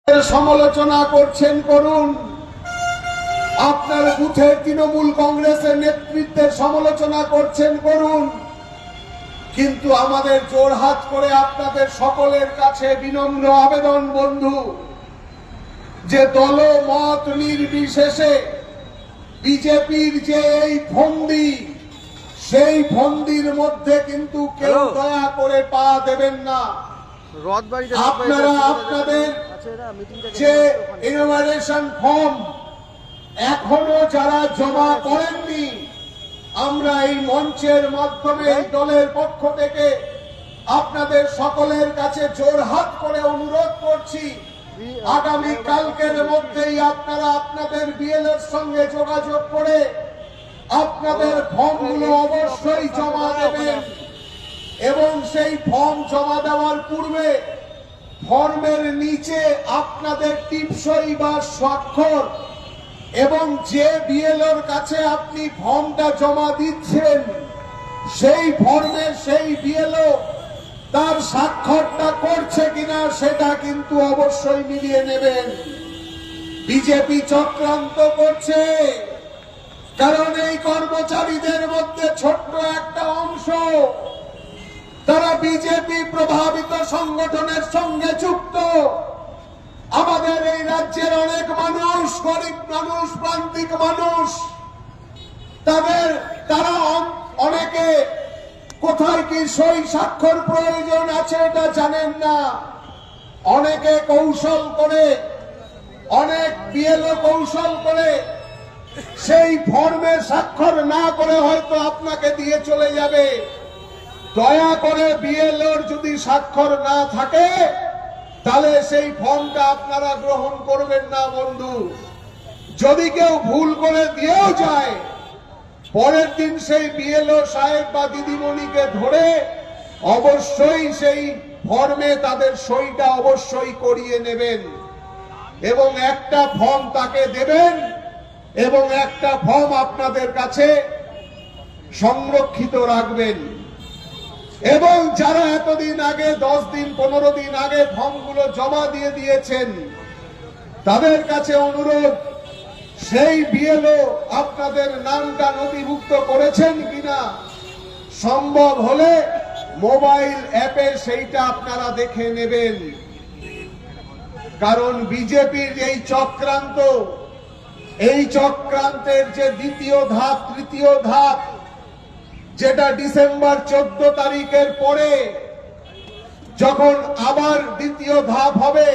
সমালোচনা করছেন করুন, আপনার বুথে তৃণমূল কংগ্রেসের নেতৃত্বের সমালোচনা করছেন করুন, কিন্তু আমাদের জোড়হাত করে আপনাদের সকলের কাছে বিনম্র আবেদন বন্ধু, যে দল মত নির্বিশেষে বিজেপির যে এই ফন্দি, সেই ফন্দির মধ্যে কিন্তু কেউ দয়া করে পা দেবেন না। আপনারা আপনাদের যে ইনোভেশন ফর্ম এখনো যারা জমা করেননি, আমরা এই মঞ্চের মাধ্যমে এই দলের পক্ষ থেকে আপনাদের সকলের কাছে জোড়হাত করে অনুরোধ করছি, আগামী কালকের মধ্যেই আপনারা আপনাদের বিএলএর সঙ্গে যোগাযোগ করে আপনাদের ফর্মগুলো অবশ্যই জমা দেবেন এবং সেই ফর্ম জমা দেওয়ার পূর্বে ফর্মের নিচে আপনাদের টিপসই বা স্বাক্ষর এবং যে বিএলওর কাছে আপনি ফর্মটা জমা দিচ্ছেন সেই ফর্মে সেই বিএলও তার স্বাক্ষরটা করছে কিনা সেটা কিন্তু অবশ্যই মিলিয়ে নেবেন। বিজেপি চক্রান্ত করছে, কারণ এই কর্মচারীদের মধ্যে ছোট্ট একটা অংশ তারা বিজেপি প্রভাবিত সংগঠনের সঙ্গে যুক্ত। আমাদের এই রাজ্যের অনেক মানুষ, গরিব মানুষ, প্রান্তিক মানুষ, তারা অনেকে কোথায় কি সই স্বাক্ষর প্রয়োজন আছে এটা জানেন না। অনেকে কৌশল করে, অনেক বিএলও কৌশল করে সেই ফর্মে স্বাক্ষর না করে হয়তো আপনাকে দিয়ে চলে যাবে। দয়া করে বিএলওর যদি স্বাক্ষর না থাকে তাহলে সেই ফর্মটা আপনারা গ্রহণ করবেন না বন্ধু। যদি কেউ ভুল করে দিয়েও যায়, পরের দিন সেই বিএলও সাহেব বা দিদিমণিকে ধরে অবশ্যই সেই ফর্মে তাদের সইটা অবশ্যই করিয়ে নেবেন এবং একটা ফর্ম তাকে দেবেন এবং একটা ফর্ম আপনাদের কাছে সংরক্ষিত রাখবেন। এবং যারা এতদিন আগে 10 দিন 15 দিন আগে ফর্মগুলো জমা দিয়ে দিয়েছেন তাদের কাছে অনুরোধ, সেই বিএলও আপনাদের নামটা নথিভুক্ত করেছেন কিনা সম্ভব হলে মোবাইল অ্যাপে সেইটা আপনারা দেখে নেবেন। কারণ বিজেপির এই চক্রান্ত, এই চক্রান্তের যে দ্বিতীয় ধাপ, তৃতীয় ধাপ, যেটা ডিসেম্বর 14 তারিখের পরে যখন আবার দ্বিতীয় ধাপ হবে